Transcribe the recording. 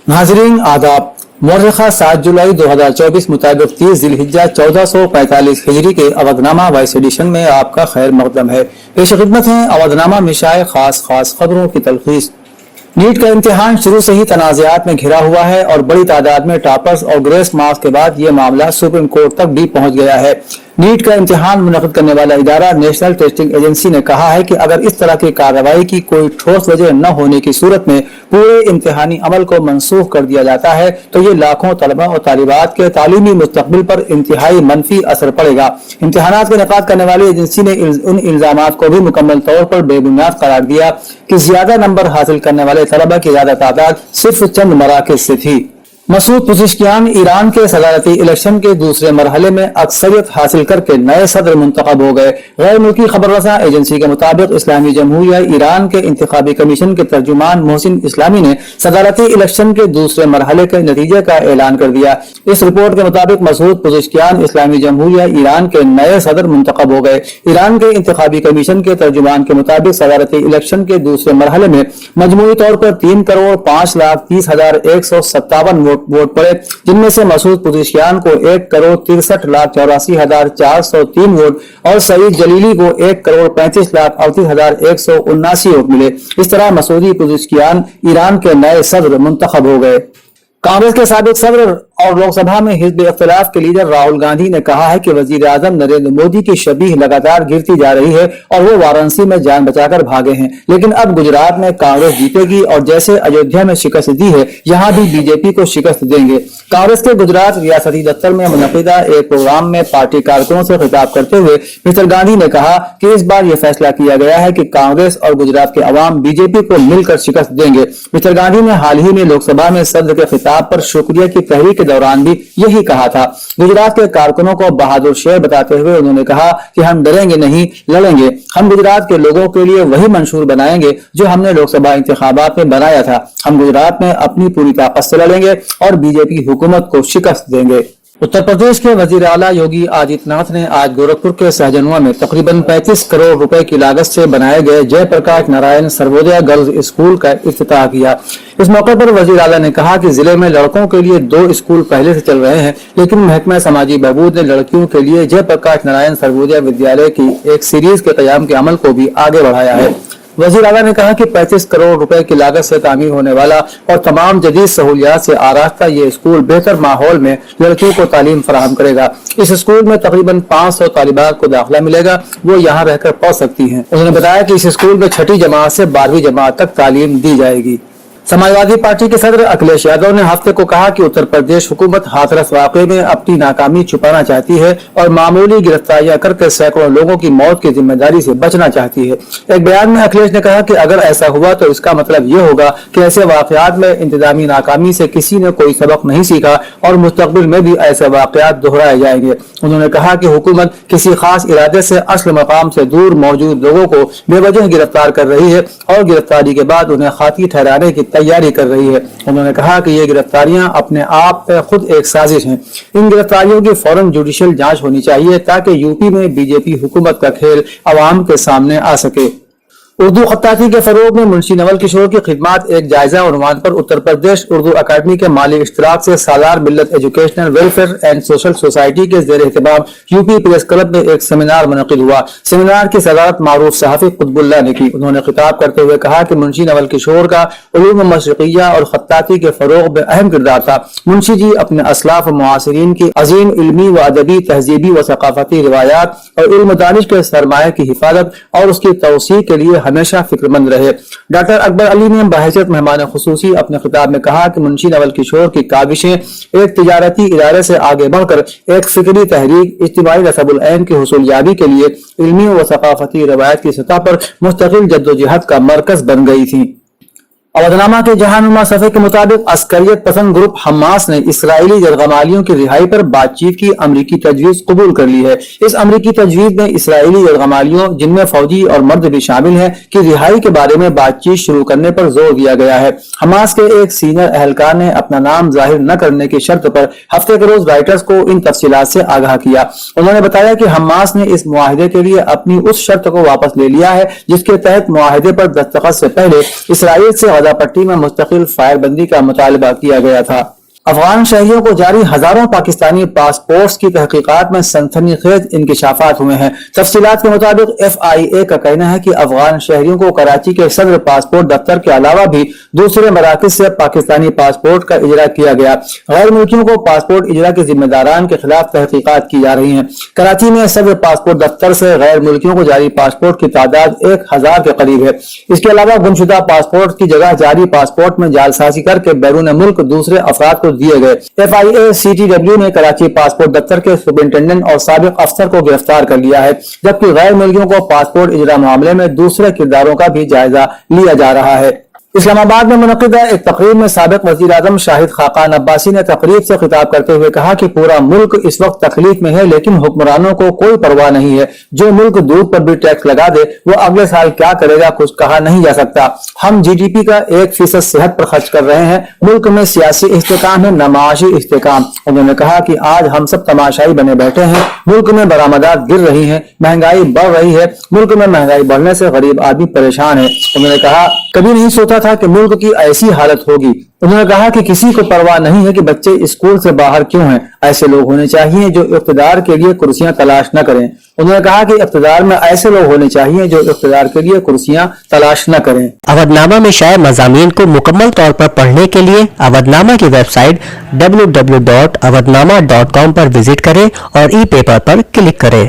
नाजरीन आदाब। मौरखा 7 जुलाई 2024 मुताबिक 30 जिलहिज्जा 1445 हिजरी के अवधनामा वॉइस एडिशन में आपका खैर मकदम है। पेश खिदमत है अवधनामा मिशाए खास खबरों की तलखीस। नीट का इम्तिहान शुरू से ही तनाज़ात में घिरा हुआ है और बड़ी तादाद में टॉपर्स और ग्रेस मार्क्स के बाद ये मामला सुप्रीम कोर्ट तक भी पहुंच गया है। नीट का इम्तिहान मुनक़िद करने वाला इदारा नेशनल टेस्टिंग एजेंसी ने कहा है कि अगर इस तरह की कार्रवाई की कोई ठोस वजह न होने की सूरत में पूरे इम्तिहानी अमल को मनसूख कर दिया जाता है तो ये लाखों तलबा और तालिबात के तालीमी मुस्तक़बिल पर इंतहाई मनफी असर पड़ेगा। इम्तिहानात का इनेकाद करने वाली एजेंसी ने उन इल्जामात को भी मुकम्मल तौर पर बेबुनियाद करार दिया कि ज्यादा नंबर हासिल करने वाले तलबा की ज्यादा तादाद सिर्फ चंद मराकिज़ से थी। मसूद पुज़िशकियान ईरान के सदारती इलेक्शन के दूसरे मरहले में अक्सरियत हासिल करके नए सदर मुंतखब हो गए। गैर मुल्की खबर रसा एजेंसी के मुताबिक इस्लामी जमहूरिया ईरान के इंतखाबी कमीशन के तर्जुमान मोहसिन इस्लामी ने सदारती इलेक्शन के दूसरे मरहले के नतीजे का ऐलान कर दिया। इस रिपोर्ट के मुताबिक मसूद पुज़िशकियान इस्लामी जमहूरिया ईरान के नए सदर मुंतखब हो गए। ईरान के इंतखाबी कमीशन के तर्जुमान के मुताबिक सदारती इलेक्शन के दूसरे मरहले में मजमूई तौर पर 3,05,30,157 वोट पड़े, जिनमें से मसूद पुज़िशकियान को 1,63,84,403 वोट और सईद जलीली को 1,35,38,179 वोट मिले। इस तरह मसूदी पुज़िशकियान ईरान के नए सदर मुंतखब हो गए। कांग्रेस के साबिक सदर और लोकसभा में हिज़्ब इख्तिलाफ के लीडर राहुल गांधी ने कहा है कि वजीर आजम नरेंद्र मोदी की शबीह लगातार गिरती जा रही है और वो वाराणसी में जान बचाकर भागे हैं, लेकिन अब गुजरात में कांग्रेस जीतेगी और जैसे अयोध्या में शिकस्त दी है यहाँ भी बीजेपी को शिकस्त देंगे। कांग्रेस के गुजरात रियासती दफ्तर में मुनक़िदा एक प्रोग्राम में पार्टी कारकुनों से खिताब करते हुए मिस्टर गांधी ने कहा कि इस बार यह फैसला किया गया है कि कांग्रेस और गुजरात के अवाम बीजेपी को मिलकर शिकस्त देंगे। मिस्टर गांधी ने हाल ही में लोकसभा में सदर के खिताब पर शुक्रिया की तहरीक के दौरान भी यही कहा था। गुजरात के कारकुनों को बहादुर शेर बताते हुए उन्होंने कहा कि हम डरेंगे नहीं, लड़ेंगे। हम गुजरात के लोगों के लिए वही मंशूर बनाएंगे जो हमने लोकसभा इंतखाबात में बनाया था। हम गुजरात में अपनी पूरी ताकत से लड़ेंगे और बीजेपी हुकूमत को शिकस्त देंगे। उत्तर प्रदेश के वजीर आला योगी आदित्यनाथ ने आज गोरखपुर के सहजनुआ में तकरीबन 35 करोड़ रुपए की लागत से बनाए गए जयप्रकाश नारायण सर्वोदय गर्ल्स स्कूल का इफ्तिताह किया। इस मौके पर वजीर आला ने कहा कि जिले में लड़कों के लिए 2 स्कूल पहले से चल रहे हैं, लेकिन महकमा समाजी बहबूद ने लड़कियों के लिए जयप्रकाश नारायण सर्वोदय विद्यालय की एक सीरीज के कयाम के अमल को भी आगे बढ़ाया है। वजीर आला ने कहा कि 35 करोड़ रुपए की लागत से तामीर होने वाला और तमाम जदीद सहूलियात से आरास्ता ये स्कूल बेहतर माहौल में लड़कियों को तालीम फराहम करेगा। इस स्कूल में तकरीबन 500 तालिबात को दाखिला मिलेगा, वो यहाँ रहकर पढ़ सकती हैं। उन्होंने बताया कि इस स्कूल में 6ठी जमात से 12वीं जमात तक तालीम दी जाएगी। समाजवादी पार्टी के सदर अखिलेश यादव ने हफ्ते को कहा कि उत्तर प्रदेश हुकूमत हाथरस वाकये में अपनी नाकामी छुपाना चाहती है और मामूली गिरफ्तारियां करके सैकड़ों लोगों की मौत की जिम्मेदारी से बचना चाहती है। एक बयान में अखिलेश ने कहा कि अगर ऐसा हुआ तो इसका मतलब ये होगा कि ऐसे वाकयात में इंतजामी नाकामी से किसी ने कोई सबक नहीं सीखा और मुस्तकबिल में भी ऐसे वाकयात दोहराए जाएंगे। उन्होंने कहा कि हुकूमत किसी खास इरादे से असल मकाम से दूर मौजूद लोगों को बेवजह गिरफ्तार कर रही है और गिरफ्तारी के बाद उन्हें खाती ठहराने की तैयारी कर रही है। उन्होंने कहा कि ये गिरफ्तारियां अपने आप में खुद एक साजिश हैं। इन गिरफ्तारियों की फौरन जुडिशियल जांच होनी चाहिए ताकि यूपी में बीजेपी हुकूमत का खेल अवाम के सामने आ सके। उर्दू खत्ताती के फरोग में मुंशी नवल किशोर की खिदमात एक जायजा उन्वान पर उत्तर प्रदेश उर्दू अकादमी के माली इश्तराक से सालार मिल्लत educational welfare and social society के ज़ेर एहतमाम यूपी प्रेस क्लब में एक सेमिनार मुनक़िद हुआ। सेमिनार की सदारत मारूफ सहाफ़ी कुतुबुल्लाह ने की। उन्होंने खिताब करते हुए कहा कि मुंशी नवल किशोर का उलूम मशरिकिया और खत्ताती के फरोग में अहम किरदार था। मुंशी जी अपने असलाफ मुआसिरीन की अजीम इल्मी व अदबी तहजीबी व सकाफती रिवायात और इल्म दानिश के सरमाए की हिफाजत और उसकी तौसीह के लिए हमेशा फिक्रमंद रहे। डॉक्टर अकबर अली ने बहैसियत मेहमान खुसूसी अपने खिताब में कहा कि मुंशी नवल किशोर की काविशें एक तिजारती इदारे से आगे बढ़कर एक फिक्री तहरीक इज्तिमाई रसबुल ऐन की हुसूलियाबी के लिए इल्मी व सकाफती रवायत की सतह पर मुस्तकिल जद्दोजहद का मरकज बन गई थी। अवधनामा के जहानुमा सफ़े के मुताबिक अस्करियत पसंद ग्रुप हमास ने इसराइली यरगमालियों की रिहाई पर बातचीत की अमरीकी तजवीज कबूल कर ली है। इस अमरीकी तजवीज में इसराइली यरगमालियों, जिनमें फौजी और मर्द भी शामिल हैं, की रिहाई के बारे में बातचीत शुरू करने पर जोर दिया गया है। हमास के एक सीनियर अहलकार ने अपना नाम जाहिर न करने की शर्त पर हफ्ते के रोज राइटर्स को इन तफसीलात से आगाह किया। उन्होंने बताया कि हमास ने इस मुआहिदे के लिए अपनी उस शर्त को वापस ले लिया है जिसके तहत मुआहिदे पर दस्तखत से पहले इसराइल से गाजा पट्टी में मुस्तकिल फायरबंदी का मुतालबा किया गया था। अफगान शहरियों को जारी हजारों पाकिस्तानी पासपोर्ट्स की तहकीकात में सनसनीखेज इंकशाफात हुए हैं। तफसीलात के मुताबिक FIA का कहना है कि अफगान शहरियों को कराची के सदर पासपोर्ट दफ्तर के अलावा भी दूसरे मराकज से पाकिस्तानी पासपोर्ट का इजरा किया गया। गैर मुल्कियों को पासपोर्ट इजरा के जिम्मेदारान के खिलाफ तहकीकात की जा रही है। कराची में सदर पासपोर्ट दफ्तर से गैर मुल्कियों को जारी पासपोर्ट की तादाद 1000 के करीब है। इसके अलावा गुमशुदा पासपोर्ट की जगह जारी पासपोर्ट में जालसाजी करके बैरून मुल्क दूसरे अफराद को दिए गए। FIA CTW ने कराची पासपोर्ट दफ्तर के सुपरिंटेंडेंट और साबिक अफसर को गिरफ्तार कर लिया है, जबकि गैर मुल्कियों को पासपोर्ट इजरा मामले में दूसरे किरदारों का भी जायजा लिया जा रहा है। इस्लामाबाद में मुनक़िदा एक तकरीब में साबिक वज़ीर आज़म शाहिद खाकान अब्बासी ने तकरीब से खिताब करते हुए कहा कि पूरा मुल्क इस वक्त तकलीफ में है, लेकिन हुक्मरानों को कोई परवाह नहीं है। जो मुल्क दूध पर भी टैक्स लगा दे वो अगले साल क्या करेगा कुछ कहा नहीं जा सकता। हम GDP का 1% सेहत पर खर्च कर रहे हैं। मुल्क में सियासी इस्तेकाम है न माशी इस्तेकाम। उन्होंने कहा कि आज हम सब तमाशाई बने बैठे हैं। मुल्क में बरामदात गिर रही है, महंगाई बढ़ रही है। मुल्क में महंगाई बढ़ने से गरीब आदमी परेशान है। उन्होंने कहा कभी नहीं सोचा था कि मुल्क की ऐसी हालत होगी। उन्होंने कहा कि किसी को परवाह नहीं है कि बच्चे स्कूल से बाहर क्यों हैं। ऐसे लोग होने चाहिए जो इख्तिदार के लिए कुर्सियां तलाश न करें। उन्होंने कहा कि इख्तिदार में ऐसे लोग होने चाहिए जो इख्तिदार के लिए कुर्सियां तलाश न करें। अवधनामा में शाये मज़ामीन को मुकम्मल तौर पर पढ़ने के लिए अवधनामा की वेबसाइट www.awadhnama.com पर विजिट करें और ई पेपर पर क्लिक करें।